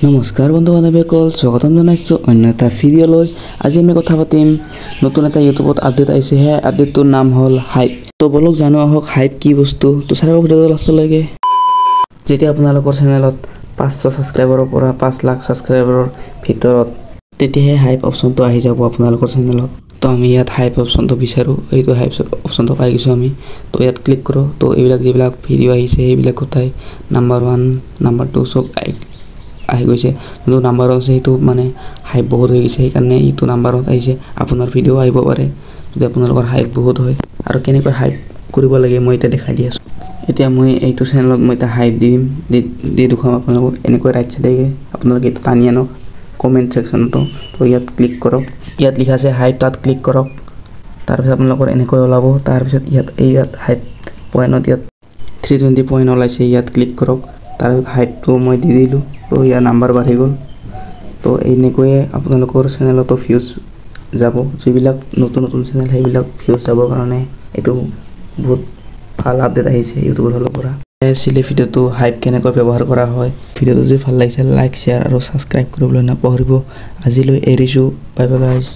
নমস্কাৰ বন্ধু বান্ধৱীসকল, স্বাগতম জনাইছোঁ অন্য এটা ভিডিঅ'লৈ। আজি আমি কথা পাতিম নতুন এটা ইউটিউবত আপডেট আহিছে। সেই আপডেটটোৰ নাম হ'ল হাইপ। তো বলক জানো আহক হাইপ কি বস্তু। তো চাৰিব ভিডিঅ'টো লাষ্টলৈকে। যেতিয়া আপোনালোকৰ চেনেলত 500 ছাবস্ক্ৰাইবাৰৰ পৰা 5 লাখ ছাবস্ক্ৰাইবাৰৰ ভিতৰত তেতিয়াহে হাইপ অপশ্যনটো আহি যাব আপোনালোকৰ চেনেলত। তো আমি ইয়াত হাইপ অপশ্যনটো বিচাৰোঁ। এইটো হাইপ অপশ্যনটো পাই গৈছোঁ আমি। তো ইয়াত ক্লিক কৰোঁ। তো এইবিলাক যিবিলাক ভিডিঅ' আহিছে সেইবিলাক গোটাই নাম্বাৰ 1 নাম্বাৰ 2 চব আহি গৈছে। যোনটো নাম্বাৰত আছে সেইটো মানে হাইপ বহুত হৈ গৈছে, সেইকাৰণে এইটো নাম্বাৰত আহিছে। আপোনাৰ ভিডিঅ' আহিব পাৰে যদি আপোনালোকৰ হাইপ বহুত হয়। আৰু কেনেকৈ হাইপ কৰিব লাগে মই এতিয়া দেখাই দি আছোঁ। এতিয়া মই এইটো চেনেলত মই এতিয়া হাইপ দি দেখুৱাম আপোনালোকক। এনেকৈ ৰাইট চাইডে আপোনালোকে এইটো টানি আনক কমেণ্ট ছেকশ্যনটো। তো ইয়াত ক্লিক কৰক। ইয়াত লিখা আছে হাইপ, তাত ক্লিক কৰক। তাৰপিছত আপোনালোকৰ এনেকৈ ওলাব। তাৰপিছত ইয়াত হাইপ পইণ্টত ইয়াত 320 পইণ্ট ওলাইছে, ইয়াত ক্লিক কৰক। তাৰপিছত হাইপটো মই দি দিলোঁ। তো ইয়াৰ নাম্বাৰ বাঢ়ি গ'ল। তো এনেকৈয়ে আপোনালোকৰ চেনেলতো ভিউজ যাব। যিবিলাক নতুন চেনেল সেইবিলাক ভিউজ যাবৰ কাৰণে এইটো বহুত ভাল আপডেট আহিছে ইউটিউবৰ ফালৰ পৰা। আছিলে ভিডিঅ'টো হাইপ কেনেকৈ ব্যৱহাৰ কৰা হয়। ভিডিঅ'টো যদি ভাল লাগিছে লাইক, শ্বেয়াৰ আৰু ছাবস্ক্ৰাইব কৰিবলৈ নাপাহৰিব। আজিলৈ এৰিছোঁ। Bye bye guys.